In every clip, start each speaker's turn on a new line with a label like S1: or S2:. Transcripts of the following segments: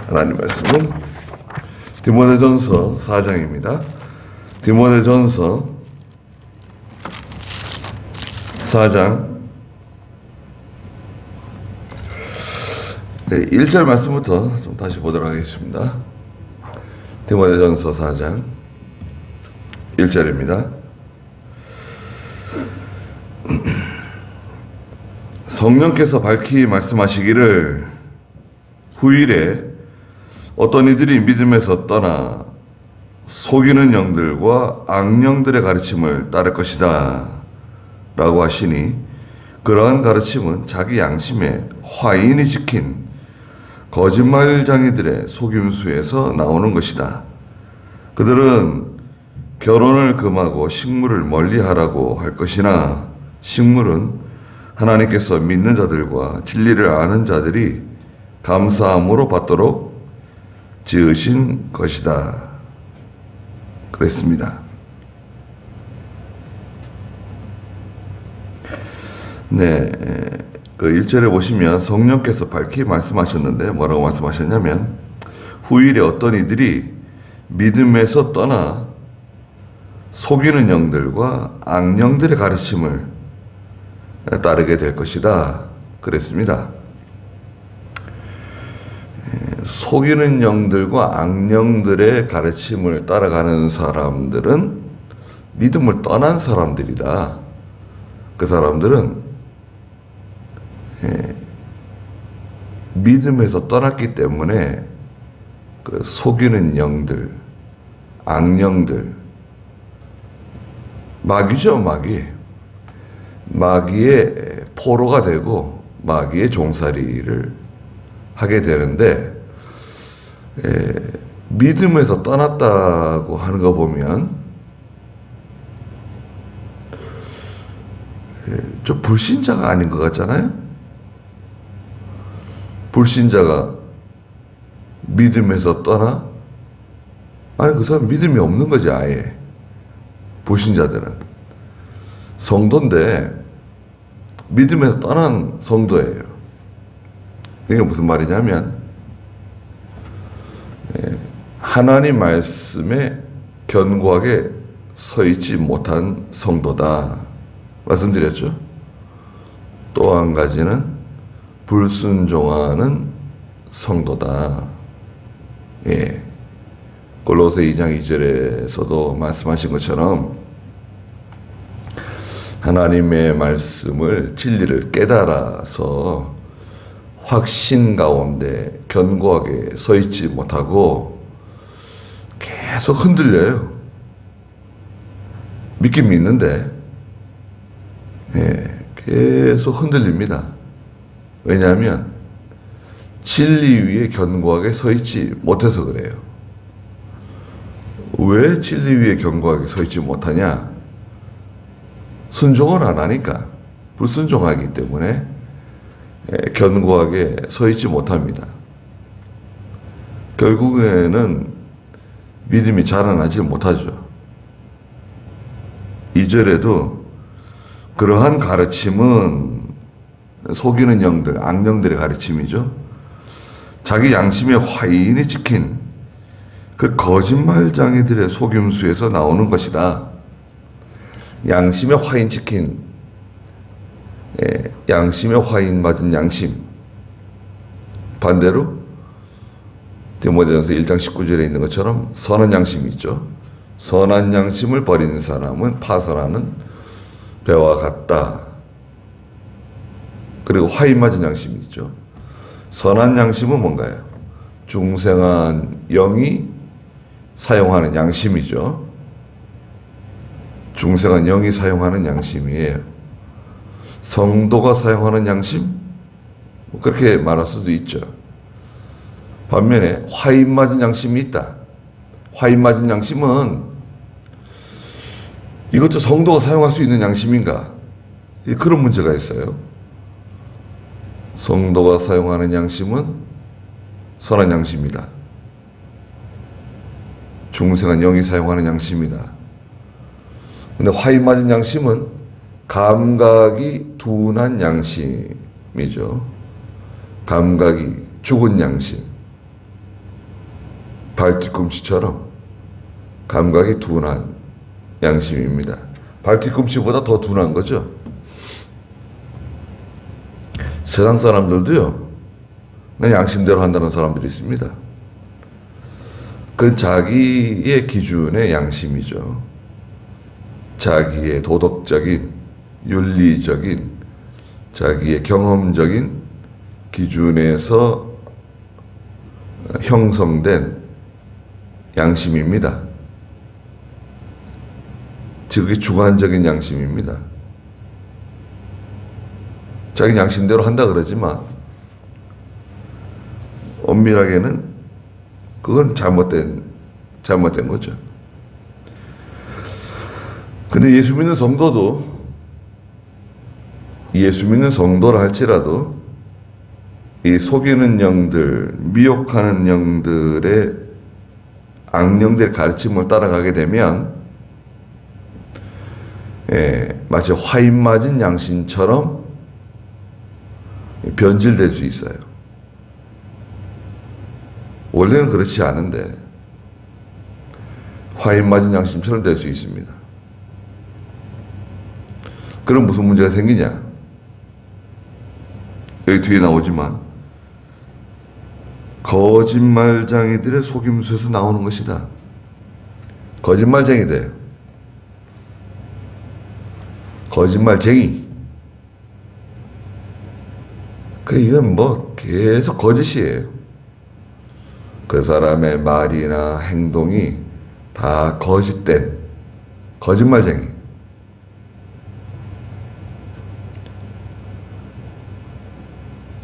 S1: 하나님 말씀은 디모데전서 4장입니다. 디모데전서 4장 1절 말씀부터 좀 다시 보도록 하겠습니다. 디모데전서 4장 1절입니다. 성령께서 밝히 말씀하시기를 후일에 어떤 이들이 믿음에서 떠나 속이는 영들과 악령들의 가르침을 따를 것이다 라고 하시니, 그러한 가르침은 자기 양심에 화인이 지킨 거짓말장이들의 속임수에서 나오는 것이다. 그들은 결혼을 금하고 식물을 멀리하라고 할 것이나, 식물은 하나님께서 믿는 자들과 진리를 아는 자들이 감사함으로 받도록 지으신 것이다. 그랬습니다. 네, 그 1절에 보시면 성령께서 밝히 말씀하셨는데 뭐라고 말씀하셨냐면, 후일에 어떤 이들이 믿음에서 떠나 속이는 영들과 악령들의 가르침을 따르게 될 것이다. 그랬습니다. 속이는 영들과 악령들의 가르침을 따라가는 사람들은 믿음을 떠난 사람들이다. 그 사람들은 믿음에서 떠났기 때문에 그 속이는 영들, 악령들, 마귀죠, 마귀. 마귀의 포로가 되고 마귀의 종살이를 하게 되는데, 믿음에서 떠났다고 하는 거 보면 좀 불신자가 아닌 것 같잖아요. 불신자가 믿음에서 떠나? 아니, 그 사람 믿음이 없는 거지, 아예. 불신자들은 성도인데 믿음에서 떠난 성도예요. 이게 무슨 말이냐면, 하나님 말씀에 견고하게 서 있지 못한 성도다 말씀드렸죠. 또 한 가지는 불순종하는 성도다. 예. 골로새 2장 2절에서도 말씀하신 것처럼 하나님의 말씀을, 진리를 깨달아서 확신 가운데 견고하게 서 있지 못하고 계속 흔들려요. 믿긴 믿는데 계속 흔들립니다. 왜냐하면 진리 위에 견고하게 서 있지 못해서 그래요. 왜 진리 위에 견고하게 서 있지 못하냐? 순종을 안 하니까. 불순종하기 때문에 견고하게 서 있지 못합니다. 결국에는 믿음이 자라나지 못하죠. 2절에도 그러한 가르침은 속이는 영들, 악령들의 가르침이죠. 자기 양심의 화인이 지킨 그 거짓말장이들의 속임수에서 나오는 것이다. 양심의 화인 지킨, 양심의 화인 맞은 양심. 반대로 디모데전서 1장 19절에 있는 것처럼 선한 양심이 있죠. 선한 양심을 버리는 사람은 파산하는 배와 같다. 그리고 화인 맞은 양심이 있죠. 선한 양심은 뭔가요? 중생한 영이 사용하는 양심이죠. 중생한 영이 사용하는 양심이에요. 성도가 사용하는 양심? 그렇게 말할 수도 있죠. 반면에 화인 맞은 양심이 있다. 화인 맞은 양심은 이것도 성도가 사용할 수 있는 양심인가? 그런 문제가 있어요. 성도가 사용하는 양심은 선한 양심이다. 중생한 영이 사용하는 양심이다. 근데 화인 맞은 양심은 감각이 둔한 양심이죠. 감각이 죽은 양심. 발뒤꿈치처럼 감각이 둔한 양심입니다. 발뒤꿈치보다 더 둔한 거죠. 세상 사람들도요, 그냥 양심대로 한다는 사람들이 있습니다. 그건 자기의 기준의 양심이죠. 자기의 도덕적인, 윤리적인, 자기의 경험적인 기준에서 형성된 양심입니다. 즉, 주관적인 양심입니다. 자기 양심대로 한다 그러지만 엄밀하게는 그건 잘못된 거죠. 근데 예수 믿는 성도라 할지라도 이 속이는 영들, 미혹하는 영들의 악령들의 가르침을 따라가게 되면 마치 화인 맞은 양심처럼 변질될 수 있어요. 원래는 그렇지 않은데 화인 맞은 양심처럼 될 수 있습니다. 그럼 무슨 문제가 생기냐? 여기 뒤에 나오지만 거짓말쟁이들의 속임수에서 나오는 것이다. 거짓말쟁이들, 거짓말쟁이. 이건 계속 거짓이에요. 그 사람의 말이나 행동이 다 거짓된 거짓말쟁이.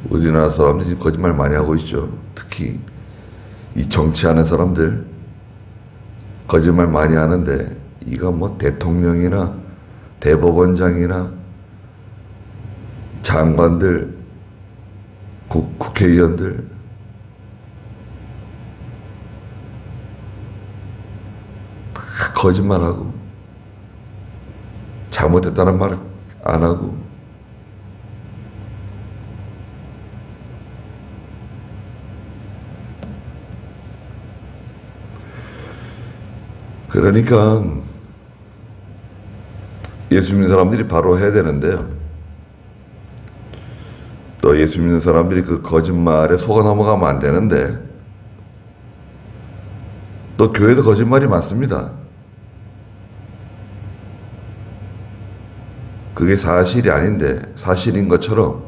S1: 우리나라 사람들이 거짓말 많이 하고 있죠. 특히 이 정치하는 사람들 거짓말 많이 하는데, 이가 대통령이나 대법원장이나 장관들, 국회의원들 다 거짓말하고 잘못했다는 말 안 하고 그러니까 예수 믿는 사람들이 바로 해야 되는데요. 또 예수 믿는 사람들이 그 거짓말에 속아 넘어가면 안 되는데, 또 교회도 거짓말이 많습니다. 그게 사실이 아닌데 사실인 것처럼,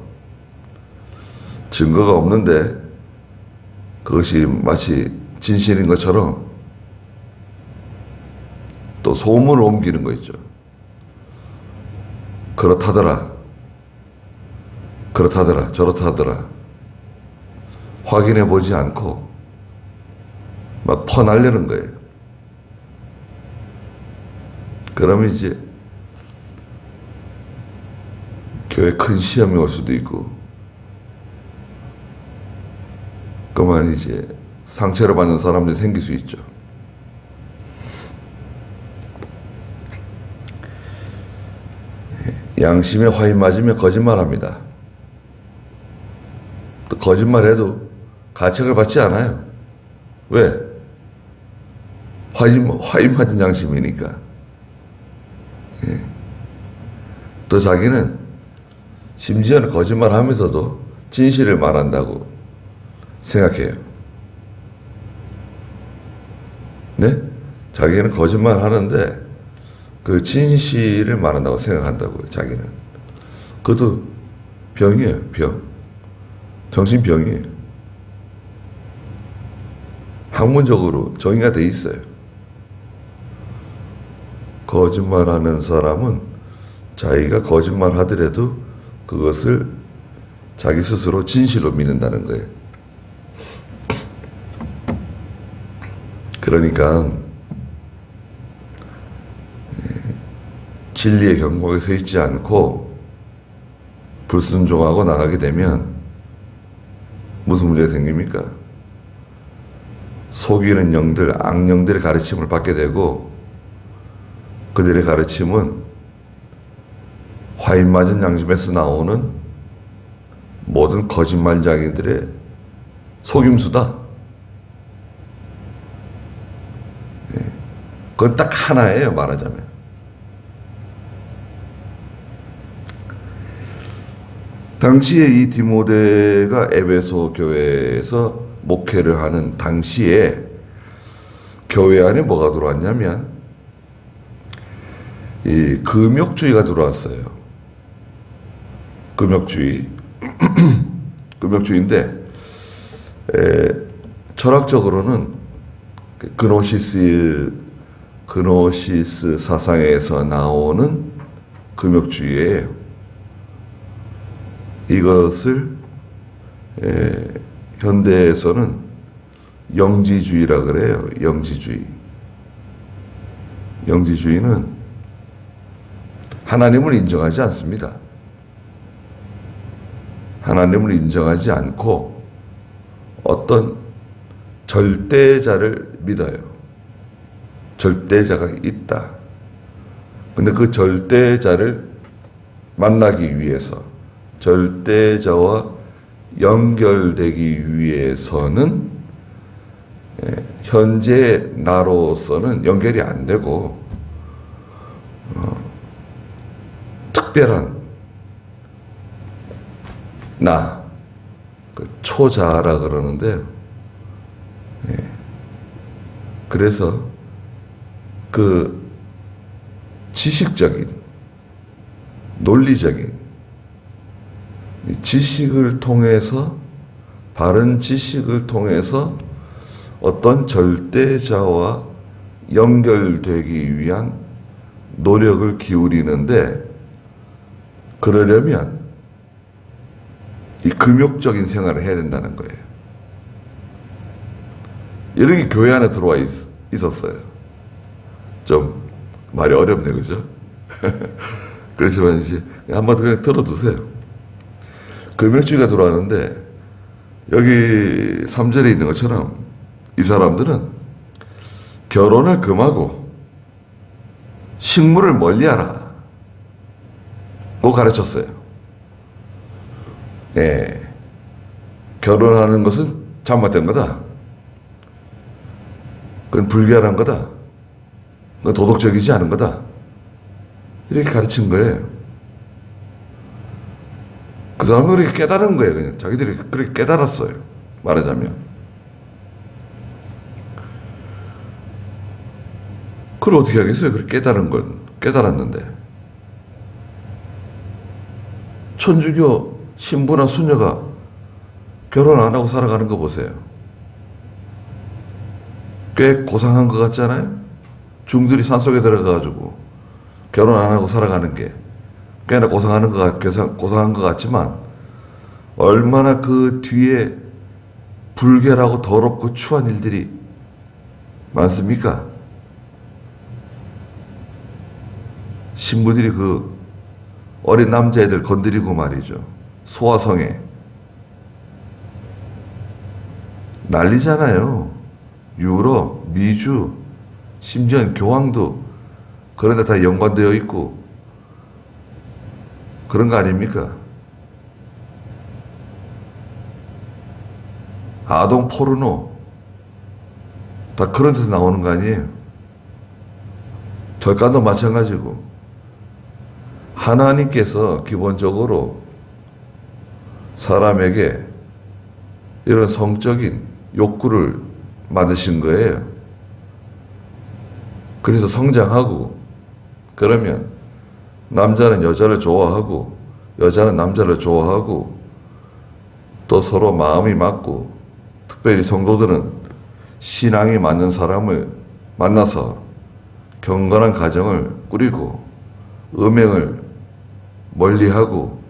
S1: 증거가 없는데 그것이 마치 진실인 것처럼 또 소문을 옮기는 거 있죠. 그렇다더라, 저렇다더라 확인해 보지 않고 막 퍼날려는 거예요. 그러면 이제 교회 큰 시험이 올 수도 있고, 그만 이제 상처를 받는 사람들이 생길 수 있죠. 양심에 화인 맞으면 거짓말합니다. 또 거짓말해도 가책을 받지 않아요. 왜? 화인 맞은 양심이니까. 또 자기는 심지어는 거짓말하면서도 진실을 말한다고 생각해요. 네? 자기는 거짓말하는데 그 진실을 말한다고 생각한다고요. 자기는. 그것도 병이에요. 병. 정신병이에요. 학문적으로 정의가 돼 있어요. 거짓말하는 사람은 자기가 거짓말하더라도 그것을 자기 스스로 진실로 믿는다는 거예요. 그러니까 진리의 경곡에 서 있지 않고 불순종하고 나가게 되면 무슨 문제가 생깁니까? 속이는 영들, 악령들의 가르침을 받게 되고, 그들의 가르침은 화인 맞은 양심에서 나오는 모든 거짓말쟁이들의 속임수다. 그건 딱 하나예요, 말하자면. 당시에 이 디모데가 에베소 교회에서 목회를 하는 당시에 교회 안에 뭐가 들어왔냐면 이 금욕주의가 들어왔어요. 금욕주의. 금욕주의인데 철학적으로는 그노시스 사상에서 나오는 금욕주의예요. 이것을 현대에서는 영지주의라 그래요. 영지주의. 영지주의는 하나님을 인정하지 않습니다. 하나님을 인정하지 않고 어떤 절대자를 믿어요. 절대자가 있다. 근데 그 절대자를 만나기 위해서, 절대자와 연결되기 위해서는 현재 나로서는 연결이 안 되고 특별한 나, 그 초자라 그러는데, 그래서 그 지식적인, 논리적인 지식을 통해서, 바른 지식을 통해서 어떤 절대자와 연결되기 위한 노력을 기울이는데, 그러려면 이 금욕적인 생활을 해야 된다는 거예요. 이런 게 교회 안에 들어와 있었어요. 좀 말이 어렵네, 그죠? 그렇지만 이제 한번 그냥 들어두세요. 금욕주의가 들어왔는데 여기 3절에 있는 것처럼 이 사람들은 결혼을 금하고 식물을 멀리하라 고 가르쳤어요. 결혼하는 것은 잘못된 거다. 그건 불결한 거다. 그건 도덕적이지 않은 거다. 이렇게 가르친 거예요. 그 사람은 그렇게 깨달은 거예요. 그냥 자기들이 그렇게 깨달았어요. 말하자면. 그걸 어떻게 하겠어요? 그렇게 깨달은 건. 깨달았는데. 천주교 신부나 수녀가 결혼 안 하고 살아가는 거 보세요. 꽤 고상한 것 같잖아요? 중들이 산속에 들어가가지고 결혼 안 하고 살아가는 게 꽤나 고상한 것 같지만 얼마나 그 뒤에 불결하고 더럽고 추한 일들이 많습니까? 신부들이 그 어린 남자애들 건드리고 말이죠. 소아성애. 난리잖아요. 유럽, 미주, 심지어 교황도 그런 데 다 연관되어 있고 그런 거 아닙니까? 아동 포르노 다 그런 데서 나오는 거 아니에요? 절간도 마찬가지고 하나님께서 기본적으로 사람에게 이런 성적인 욕구를 만드신 거예요. 그래서 성장하고 그러면 남자는 여자를 좋아하고 여자는 남자를 좋아하고 또 서로 마음이 맞고 특별히 성도들은 신앙이 맞는 사람을 만나서 경건한 가정을 꾸리고 음행을 멀리하고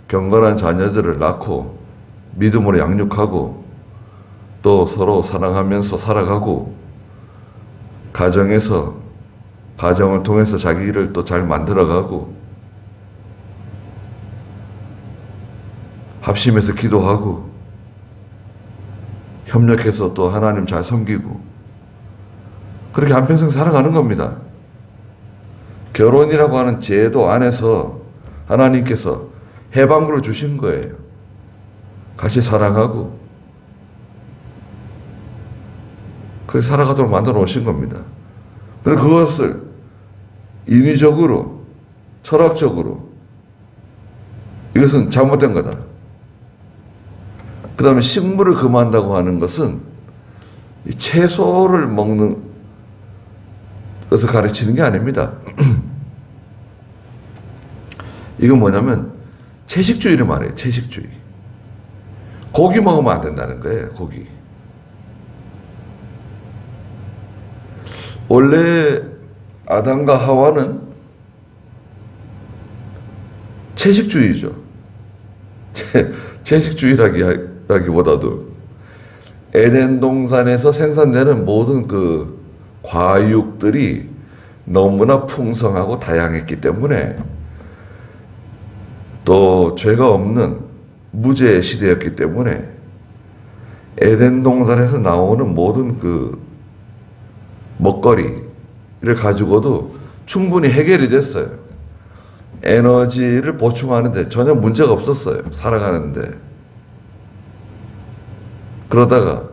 S1: 경건한 자녀들을 낳고 믿음으로 양육하고 또 서로 사랑하면서 살아가고 가정을 통해서 자기 일을 또 잘 만들어가고 합심해서 기도하고 협력해서 또 하나님 잘 섬기고 그렇게 한평생 살아가는 겁니다. 결혼이라고 하는 제도 안에서 하나님께서 해방구를 주신 거예요. 같이 사랑하고 그렇게 살아가도록 만들어 놓으신 겁니다. 그런데 그것을 인위적으로, 철학적으로 이것은 잘못된 거다. 그 다음에 식물을 금한다고 하는 것은 이 채소를 먹는 것을 가르치는 게 아닙니다. 이건 뭐냐면 채식주의를 말해요. 채식주의. 고기 먹으면 안 된다는 거예요. 고기. 원래 아담과 하와는 채식주의죠. 채식주의라기보다도 에덴 동산에서 생산되는 모든 그 과육들이 너무나 풍성하고 다양했기 때문에, 또 죄가 없는 무죄의 시대였기 때문에 에덴 동산에서 나오는 모든 그 먹거리를 가지고도 충분히 해결이 됐어요. 에너지를 보충하는데 전혀 문제가 없었어요. 살아가는데. 그러다가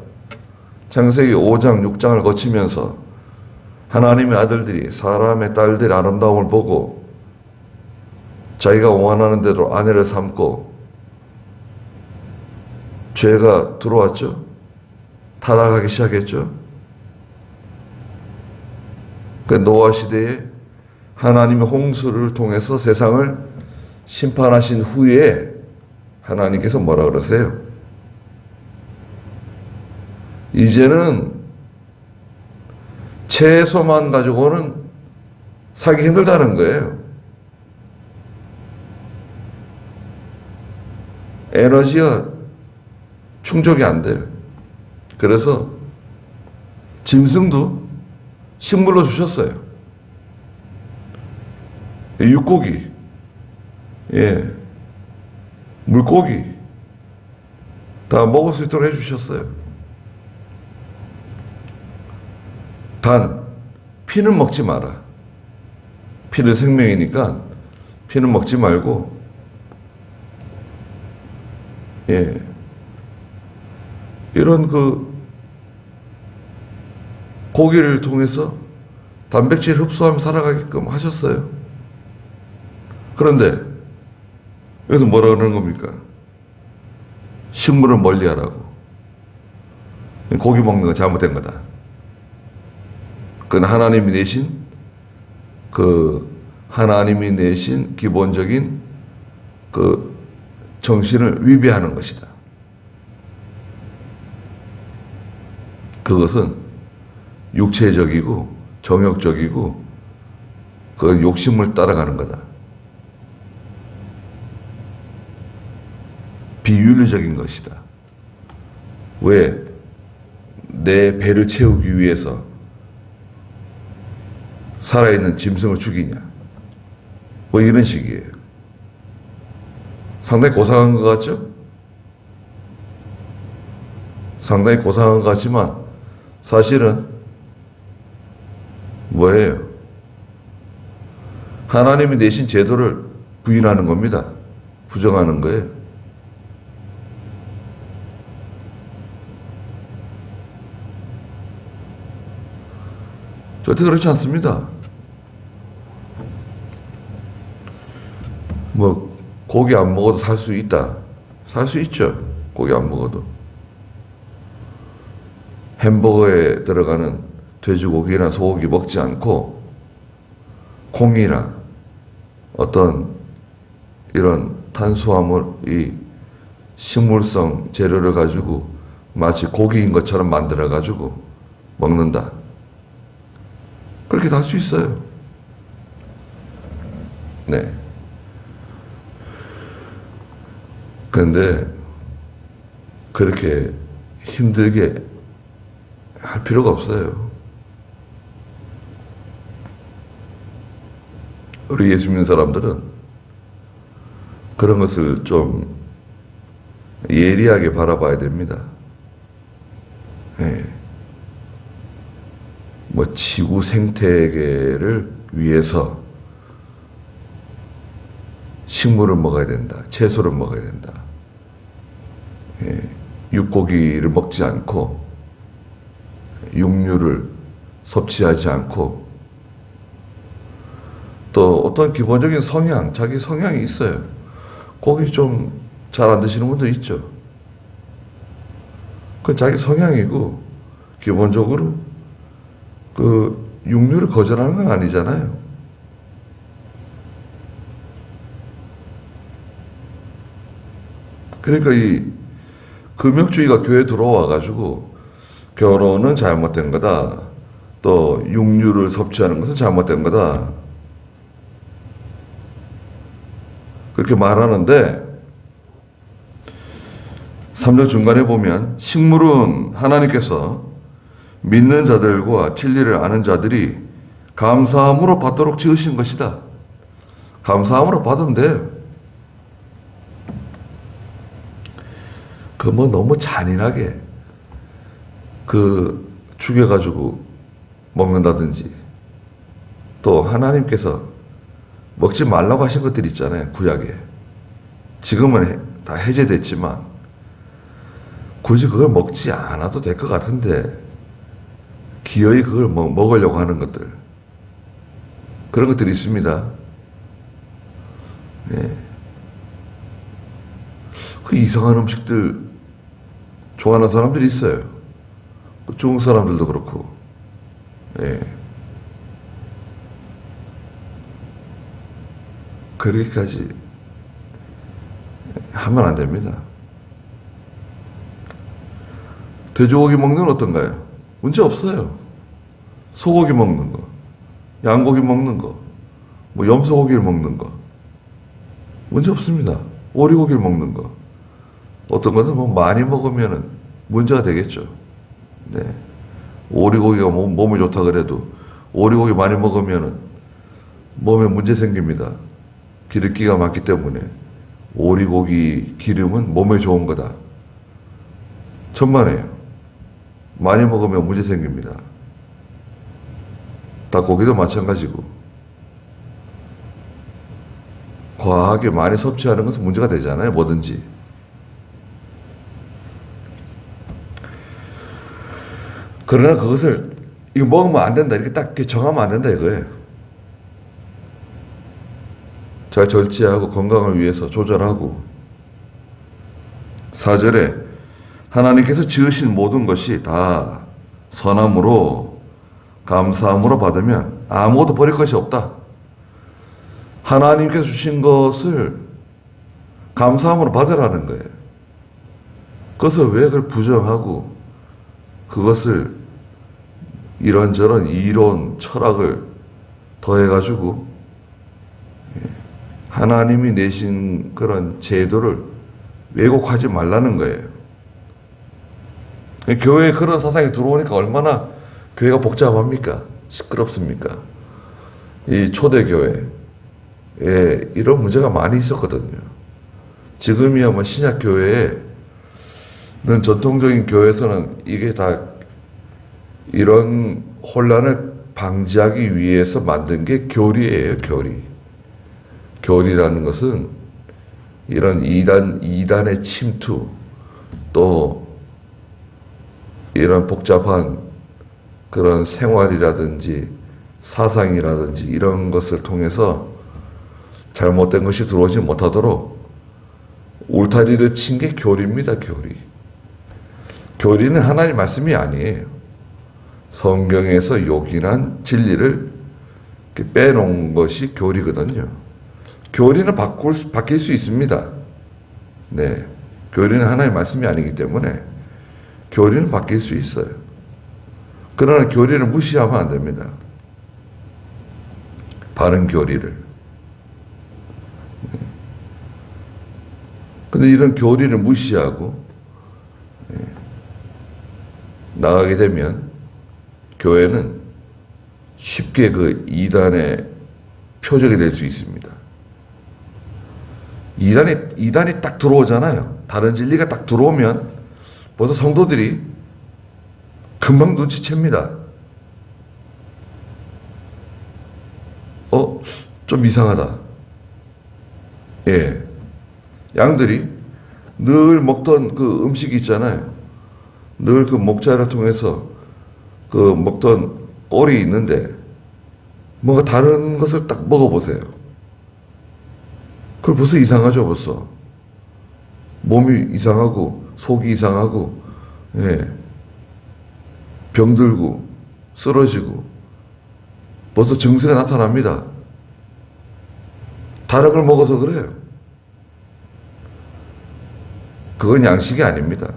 S1: 창세기 5장, 6장을 거치면서 하나님의 아들들이 사람의 딸들의 아름다움을 보고 자기가 원하는 대로 아내를 삼고 죄가 들어왔죠. 타락하기 시작했죠. 그 노아 시대에 하나님의 홍수를 통해서 세상을 심판하신 후에 하나님께서 뭐라 그러세요? 이제는 채소만 가지고는 살기 힘들다는 거예요. 에너지가 충족이 안 돼요. 그래서 짐승도 식물로 주셨어요. 육고기, 물고기 다 먹을 수 있도록 해주셨어요. 단 피는 먹지 마라. 피는 생명이니까 피는 먹지 말고, 이런 그 고기를 통해서 단백질 흡수하며 살아가게끔 하셨어요. 그런데 여기서 뭐라 그러는 겁니까? 식물을 멀리하라고. 고기 먹는 거 잘못된 거다. 그건 하나님이 내신 기본적인 그 정신을 위배하는 것이다. 그것은 육체적이고 정욕적이고 그 욕심을 따라가는 거다. 비윤리적인 것이다. 왜 내 배를 채우기 위해서 살아있는 짐승을 죽이냐. 뭐 이런 식이에요. 상당히 고상한 것 같죠? 상당히 고상한 것 같지만 사실은 뭐예요? 하나님이 내신 제도를 부인하는 겁니다. 부정하는 거예요. 절대 그렇지 않습니다. 뭐 고기 안 먹어도 살 수 있다. 살 수 있죠. 고기 안 먹어도. 햄버거에 들어가는 돼지고기나 소고기 먹지 않고 콩이나 어떤 이런 탄수화물, 이 식물성 재료를 가지고 마치 고기인 것처럼 만들어 가지고 먹는다. 그렇게 할 수 있어요. 네. 그런데 그렇게 힘들게 할 필요가 없어요. 우리 예수 믿는 사람들은 그런 것을 좀 예리하게 바라봐야 됩니다. 네. 뭐 지구 생태계를 위해서 식물을 먹어야 된다. 채소를 먹어야 된다. 육고기를 먹지 않고 육류를 섭취하지 않고 또 어떤 기본적인 성향, 자기 성향이 있어요. 고기 좀 잘 안 드시는 분도 있죠. 그건 자기 성향이고, 기본적으로 그 육류를 거절하는 건 아니잖아요. 그러니까 이 금욕주의가 교회에 들어와 가지고 결혼은 잘못된 거다. 또 육류를 섭취하는 것은 잘못된 거다. 그렇게 말하는데 3절 중간에 보면 식물은 하나님께서 믿는 자들과 진리를 아는 자들이 감사함으로 받도록 지으신 것이다. 감사함으로 받으면 돼. 그 뭐 너무 잔인하게 그 죽여가지고 먹는다든지 또 하나님께서 먹지 말라고 하신 것들 있잖아요. 구약에. 지금은 다 해제됐지만 굳이 그걸 먹지 않아도 될 것 같은데 기어이 그걸 먹으려고 하는 것들, 그런 것들이 있습니다. 예. 그 이상한 음식들 좋아하는 사람들이 있어요. 중국 사람들도 그렇고. 예. 그렇게까지 하면 안 됩니다. 돼지고기 먹는 건 어떤가요? 문제 없어요. 소고기 먹는 거, 양고기 먹는 거, 뭐 염소고기를 먹는 거 문제 없습니다. 오리고기를 먹는 거, 어떤 것은 뭐 많이 먹으면은 문제가 되겠죠. 네. 오리고기가 몸에 좋다 그래도 오리고기 많이 먹으면은 몸에 문제 생깁니다. 기름기가 많기 때문에. 오리고기 기름은 몸에 좋은 거다. 천만에요. 많이 먹으면 문제 생깁니다. 닭고기도 마찬가지고. 과하게 많이 섭취하는 것은 문제가 되잖아요. 뭐든지. 그러나 그것을 이거 먹으면 안 된다 이렇게 딱 정하면 안 된다 이거예요. 잘 절제하고 건강을 위해서 조절하고. 4절에 하나님께서 지으신 모든 것이 다 선함으로 감사함으로 받으면 아무것도 버릴 것이 없다. 하나님께서 주신 것을 감사함으로 받으라는 거예요. 그것을 왜 그걸 부정하고 그것을 이런저런 이론, 철학을 더해가지고 하나님이 내신 그런 제도를 왜곡하지 말라는 거예요. 교회에 그런 사상이 들어오니까 얼마나 교회가 복잡합니까? 시끄럽습니까? 이 초대교회에 이런 문제가 많이 있었거든요. 지금이야 뭐 신약교회에는 전통적인 교회에서는 이게 다 이런 혼란을 방지하기 위해서 만든 게 교리예요, 교리. 교리라는 것은 이런 이단의 침투, 또 이런 복잡한 그런 생활이라든지 사상이라든지 이런 것을 통해서 잘못된 것이 들어오지 못하도록 울타리를 친 게 교리입니다, 교리. 교리는 하나님 말씀이 아니에요. 성경에서 요긴한 진리를 빼놓은 것이 교리거든요. 교리는 바뀔 수 있습니다. 네. 교리는 하나님 말씀이 아니기 때문에 교리는 바뀔 수 있어요. 그러나 교리를 무시하면 안 됩니다. 바른 교리를. 근데 이런 교리를 무시하고 나가게 되면 교회는 쉽게 그 이단의 표적이 될 수 있습니다. 이단이 딱 들어오잖아요. 다른 진리가 딱 들어오면 벌써 성도들이 금방 눈치챕니다. 좀 이상하다. 예. 양들이 늘 먹던 그 음식이 있잖아요. 늘 그 목자를 통해서 그 먹던 꼴이 있는데 뭔가 다른 것을 딱 먹어보세요. 그걸 벌써 이상하죠, 벌써. 몸이 이상하고, 속이 이상하고, 예. 병들고, 쓰러지고, 벌써 증세가 나타납니다. 다른 걸 먹어서 그래요. 그건 양식이 아닙니다.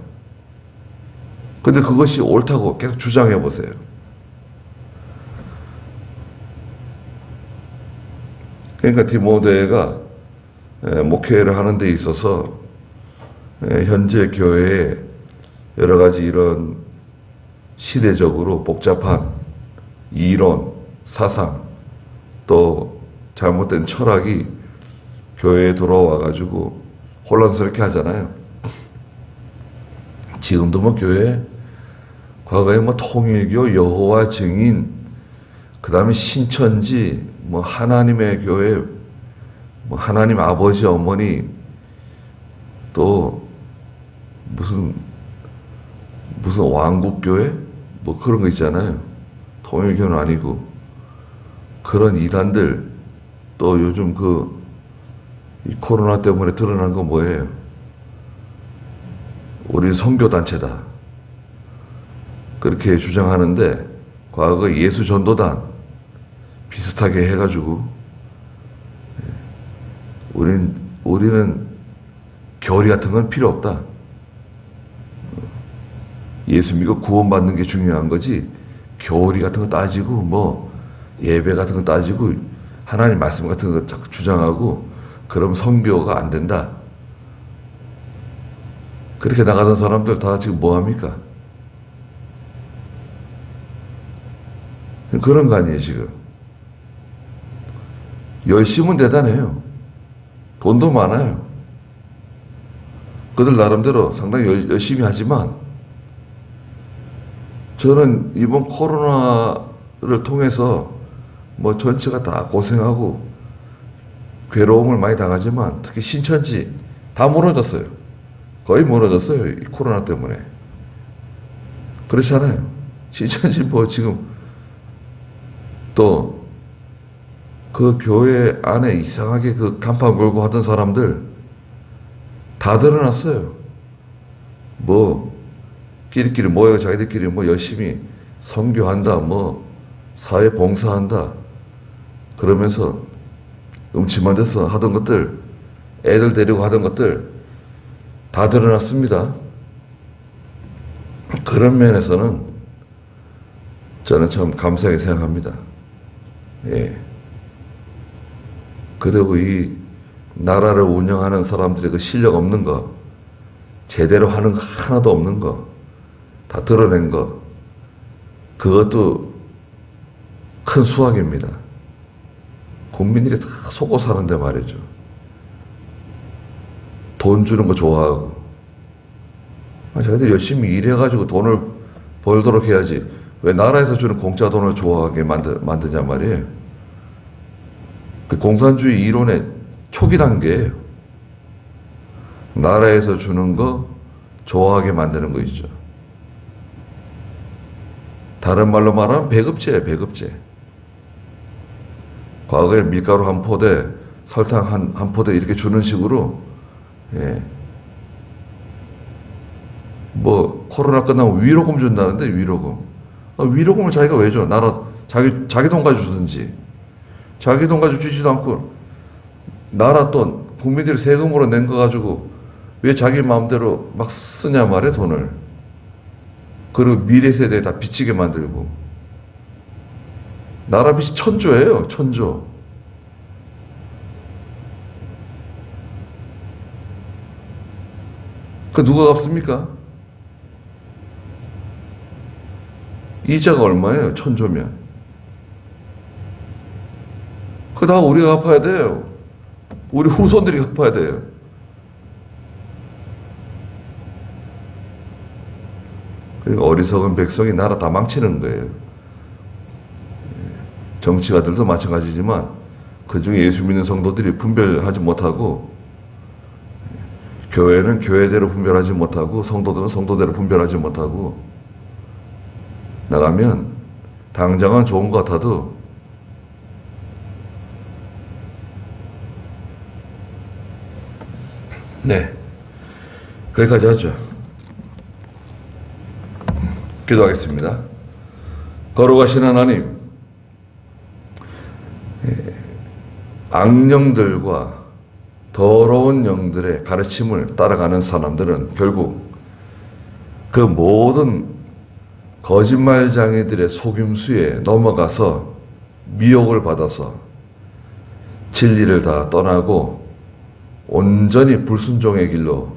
S1: 근데 그것이 옳다고 계속 주장해 보세요. 그러니까 디모데가 목회를 하는 데 있어서 현재 교회에 여러 가지 이런 시대적으로 복잡한 이론, 사상, 또 잘못된 철학이 교회에 들어와 가지고 혼란스럽게 하잖아요. 지금도 뭐 교회 과거에 뭐 통일교, 여호와 증인, 그 다음에 신천지, 뭐 하나님의 교회, 뭐 하나님 아버지 어머니, 또 무슨 왕국교회 뭐 그런 거 있잖아요. 통일교는 아니고 그런 이단들. 또 요즘 이 코로나 때문에 드러난 건 뭐예요? 우리 선교단체다 그렇게 주장하는데, 과거 예수전도단 비슷하게 해가지고 우리는 교리 같은 건 필요 없다. 예수 믿고 구원받는 게 중요한 거지, 교리 같은 거 따지고 뭐 예배 같은 거 따지고 하나님 말씀 같은 거 자꾸 주장하고 그럼 선교가 안 된다. 그렇게 나가던 사람들 다 지금 뭐 합니까? 그런 거 아니에요, 지금. 열심은 대단해요. 돈도 많아요. 그들 나름대로 상당히 열심히 하지만, 저는 이번 코로나를 통해서 뭐 전체가 다 고생하고 괴로움을 많이 당하지만, 특히 신천지 다 무너졌어요. 거의 무너졌어요, 이 코로나 때문에. 그렇잖아요. 신천지 뭐 지금 또 그 교회 안에 이상하게 그 간판 걸고 하던 사람들 다 드러났어요. 뭐 끼리끼리 모여 자기들끼리 뭐 열심히 선교한다, 뭐 사회 봉사한다 그러면서 음침한 데서 하던 것들, 애들 데리고 하던 것들 다 드러났습니다. 그런 면에서는 저는 참 감사하게 생각합니다. 예. 그리고 이 나라를 운영하는 사람들의 그 실력 없는 거, 제대로 하는 거 하나도 없는 거, 다 드러낸 거, 그것도 큰 수확입니다. 국민들이 다 속고 사는데 말이죠. 돈 주는 거 좋아하고. 자기들 열심히 일해가지고 돈을 벌도록 해야지. 왜 나라에서 주는 공짜 돈을 좋아하게 만드냐 말이에요. 그 공산주의 이론의 초기 단계예요. 나라에서 주는 거 좋아하게 만드는 거 있죠. 다른 말로 말하면 배급제예요, 배급제. 과거에 밀가루 한 포대, 설탕 한 포대 이렇게 주는 식으로, 예. 뭐 코로나 끝나면 위로금 준다는데, 위로금. 위로금을 자기가 왜 줘? 자기 돈 가지고 주든지. 자기 돈 가지고 주지도 않고 나라 돈, 국민들이 세금으로 낸 거 가지고 왜 자기 마음대로 막 쓰냐 말이야, 돈을. 그리고 미래 세대에 다 빚지게 만들고. 나라 빚이 1,000조예요, 1,000조. 그 누가 갚습니까? 이자가 얼마예요? 1,000조면. 그거 다 우리가 갚아야 돼요. 우리 후손들이 갚아야 돼요. 그러니까 어리석은 백성이 나라 다 망치는 거예요. 정치가들도 마찬가지지만 그중에 예수 믿는 성도들이 분별하지 못하고, 교회는 교회대로 분별하지 못하고, 성도들은 성도대로 분별하지 못하고 나가면 당장은 좋은 것 같아도 네, 거기까지 하죠. 기도하겠습니다. 거룩하신 하나님, 악령들과 더러운 영들의 가르침을 따라가는 사람들은 결국 그 모든 거짓말장애들의 속임수에 넘어가서 미혹을 받아서 진리를 다 떠나고 온전히 불순종의 길로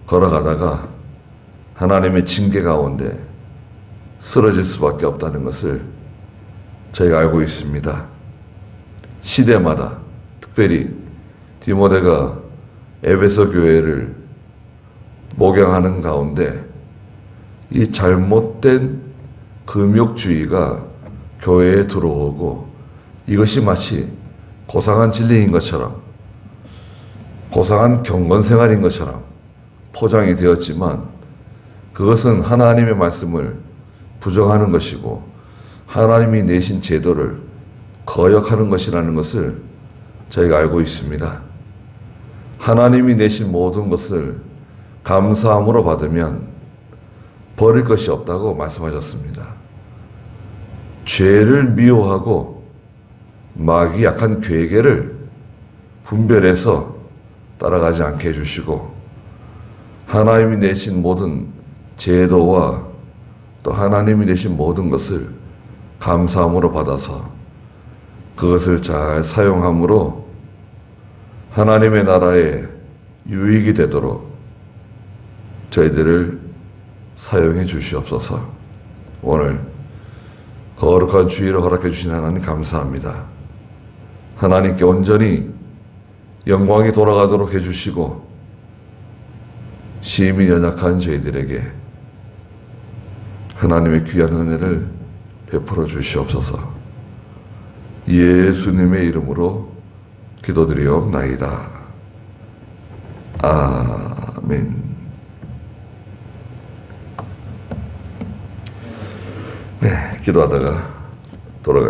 S1: 걸어가다가 하나님의 징계 가운데 쓰러질 수밖에 없다는 것을 저희가 알고 있습니다. 시대마다 특별히 디모데가 에베소 교회를 목양하는 가운데 이 잘못된 금욕주의가 교회에 들어오고 이것이 마치 고상한 진리인 것처럼 고상한 경건생활인 것처럼 포장이 되었지만 그것은 하나님의 말씀을 부정하는 것이고 하나님이 내신 제도를 거역하는 것이라는 것을 저희가 알고 있습니다. 하나님이 내신 모든 것을 감사함으로 받으면 버릴 것이 없다고 말씀하셨습니다. 죄를 미워하고 마귀 약한 괴계를 분별해서 따라가지 않게 해주시고 하나님이 내신 모든 제도와 또 하나님이 내신 모든 것을 감사함으로 받아서 그것을 잘 사용함으로 하나님의 나라에 유익이 되도록 저희들을 사용해 주시옵소서. 오늘 거룩한 주의를 허락해 주신 하나님 감사합니다. 하나님께 온전히 영광이 돌아가도록 해주시고 심히 연약한 저희들에게 하나님의 귀한 은혜를 베풀어 주시옵소서. 예수님의 이름으로 기도드리옵나이다. 아멘. 네, 기도하다가 돌아가겠습니다.